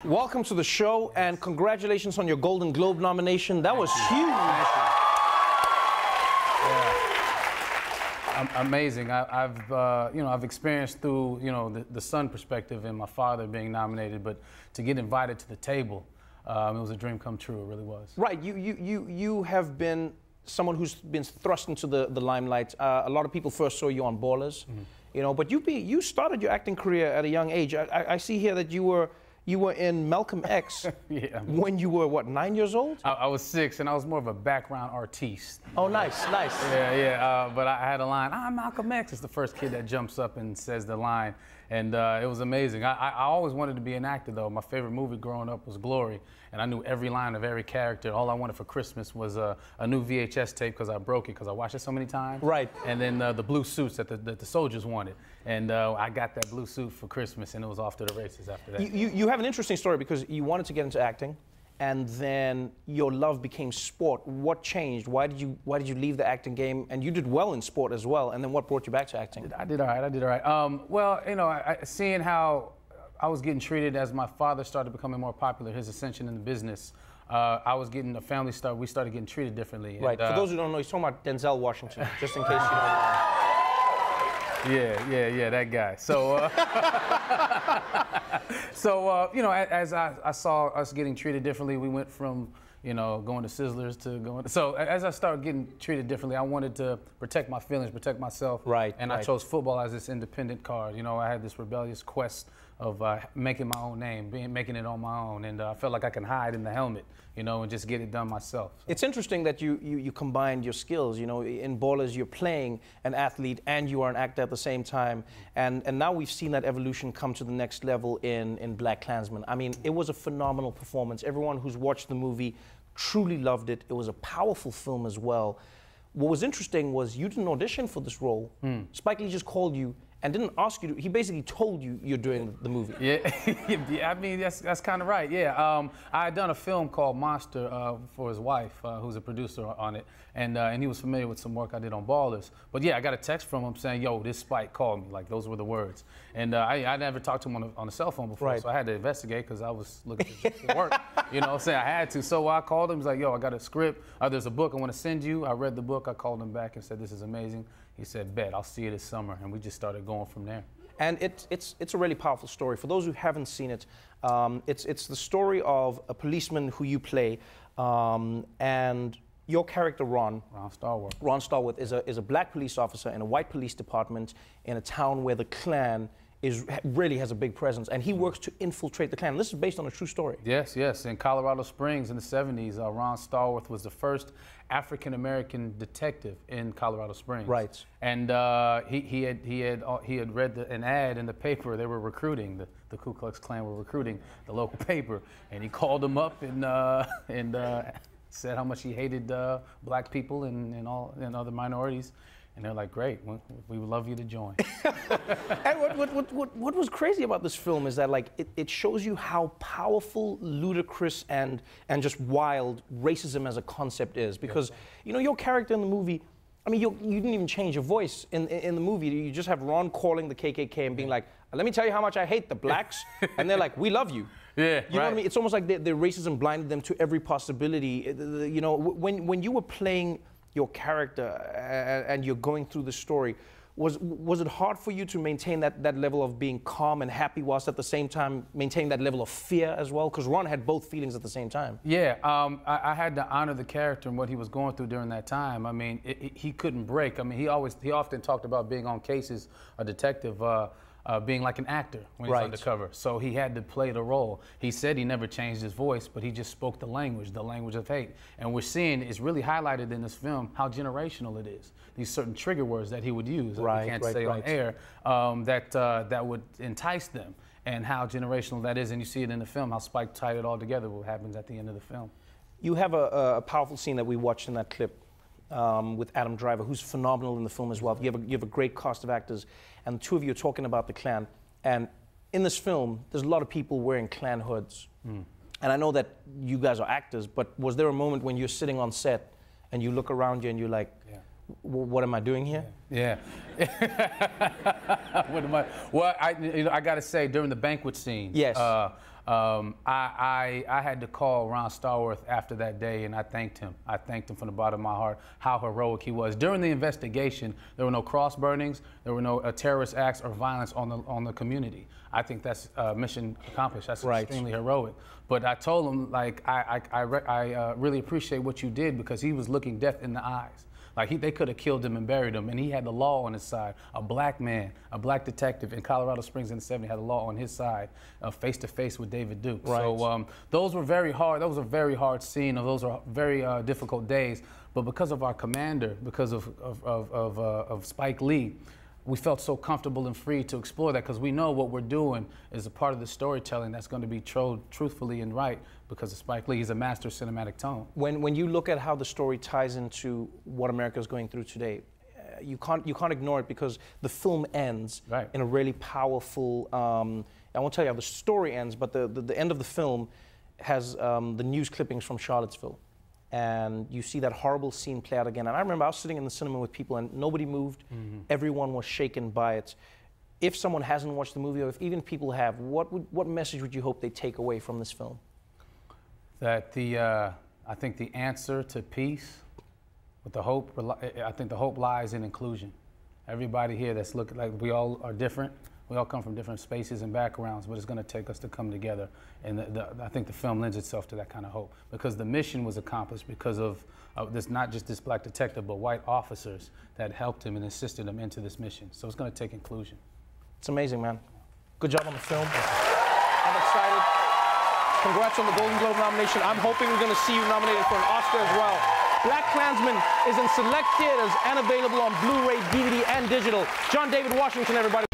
Welcome to the show, and congratulations on your Golden Globe nomination. That was huge. Yeah. Amazing. I've experienced through, the son perspective and my father being nominated, but to get invited to the table, it was a dream come true. It really was. Right. You have been someone who's been thrust into the limelight. A lot of people first saw you on Ballers, but you started your acting career at a young age. I see here that you were in Malcolm X when you were, what, 9 years old? I was 6, and I was more of a background artiste. Oh, nice. But I had a line, "I'm Malcolm X." It's the first kid that jumps up and says the line, and it was amazing. I always wanted to be an actor, though. My favorite movie growing up was Glory, and I knew every line of every character. All I wanted for Christmas was a new VHS tape because I broke it because I watched it so many times. Right. And then the blue suits that the soldiers wanted. And I got that blue suit for Christmas, and it was off to the races after that. You have an interesting story because you wanted to get into acting, and then your love became sport. What changed? Why did you leave the acting game? And you did well in sport as well. And then what brought you back to acting? I did all right. Seeing how I was getting treated as my father started becoming more popular, his ascension in the business, I was getting a family start. We started getting treated differently. Right. For those who don't know, he's talking about Denzel Washington, just in case you don't know. Yeah, that guy. As I saw us getting treated differently, we went from, going to Sizzlers to going to... So as I started getting treated differently, I wanted to protect my feelings, protect myself. Right. And I chose football as this independent card. I had this rebellious quest of making my own name, making it on my own. And I felt like I can hide in the helmet, and just get it done myself. So. It's interesting that you combined your skills. In Ballers, you're playing an athlete and you are an actor at the same time. And now we've seen that evolution come to the next level in BlacKkKlansman. I mean, it was a phenomenal performance. Everyone who's watched the movie truly loved it. It was a powerful film as well. What was interesting was you didn't audition for this role. Spike Lee just called you and didn't ask you to, he basically told you you're doing the movie. Yeah, I mean, that's kind of right, yeah. I had done a film called Monster for his wife, who's a producer on it, and he was familiar with some work I did on Ballers. But yeah, I got a text from him saying, "Yo, this Spike called me," like those were the words. And I never talked to him on a cell phone before, so I had to investigate because I was looking for work, I had to. So I called him, he was like, "Yo, I got a script, there's a book I want to send you." I read the book, I called him back and said, "This is amazing." He said, "Bet, I'll see you this summer," and we just started going from there. And it's a really powerful story. For those who haven't seen it, it's the story of a policeman who you play, and your character Ron Stallworth is a black police officer in a white police department in a town where the Klan really has a big presence, and he works to infiltrate the Klan. This is based on a true story. Yes. In Colorado Springs in the 70s, Ron Stallworth was the first African-American detective in Colorado Springs. Right. And he had read an ad in the paper. They were recruiting, the Ku Klux Klan were recruiting the local paper, and he called them up and said how much he hated black people and other minorities. And they're like, "Great, we would love you to join." And what was crazy about this film is that, like, it shows you how powerful, ludicrous, and just wild racism as a concept is. Because, your character in the movie, I mean, you didn't even change your voice in the movie. You just have Ron calling the KKK and being like, "Let me tell you how much I hate the blacks." And they're like, "We love you." Yeah, you know what I mean? It's almost like the racism blinded them to every possibility. When you were playing your character and you're going through the story, was it hard for you to maintain that level of being calm and happy whilst at the same time maintaining that level of fear as well? Because Ron had both feelings at the same time. Yeah, I had to honor the character and what he was going through during that time. I mean, he couldn't break. I mean, he often talked about being on cases, a detective, being like an actor when he's undercover. So he had to play the role. He said he never changed his voice, but he just spoke the language of hate. And we're seeing, it's really highlighted in this film, how generational it is. These certain trigger words that he would use, that we can't say on air, that would entice them, and how generational that is. And you see it in the film, how Spike tied it all together, what happens at the end of the film. You have a powerful scene that we watched in that clip with Adam Driver, who's phenomenal in the film as well. You have a great cast of actors, and the two of you are talking about the Klan. And in this film, there's a lot of people wearing Klan hoods. And I know that you guys are actors, but was there a moment when you're sitting on set and you look around you and you're like, what am I doing here? Yeah. What am I? Well, I got to say, during the banquet scene, I had to call Ron Starworth after that day, and I thanked him. I thanked him from the bottom of my heart, how heroic he was. During the investigation, there were no cross burnings, there were no terrorist acts or violence on the community. I think that's mission accomplished. That's extremely heroic. But I told him, like, I really appreciate what you did, because he was looking death in the eyes. Like, they could have killed him and buried him, and he had the law on his side. A black man, a black detective in Colorado Springs in the 70s had the law on his side, face to face with David Duke. Right. So those were very hard. That was a very hard scene. Those were very difficult days. But because of our commander, because of Spike Lee, we felt so comfortable and free to explore that, because we know what we're doing is a part of the storytelling that's going to be told truthfully and right, because of Spike Lee. He's a master of cinematic tone. When you look at how the story ties into what America is going through today, you can't ignore it, because the film ends in a really powerful. I won't tell you how the story ends, but the end of the film has the news clippings from Charlottesville. And you see that horrible scene play out again. And I remember I was sitting in the cinema with people, and nobody moved. Everyone was shaken by it. If someone hasn't watched the movie, or if even people have, what message would you hope they take away from this film? That I think the answer to peace, with the hope, I think the hope lies in inclusion. Everybody here that's looking like we all are different. We all come from different spaces and backgrounds, but it's going to take us to come together. And I think the film lends itself to that kind of hope, because the mission was accomplished because of this, not just this black detective, but white officers that helped him and assisted him into this mission. So it's going to take inclusion. It's amazing, man. Good job on the film. I'm excited. Congrats on the Golden Globe nomination. I'm hoping we're going to see you nominated for an Oscar as well. BlacKkKlansman is in select theaters and available on Blu-ray, DVD, and digital. John David Washington, everybody.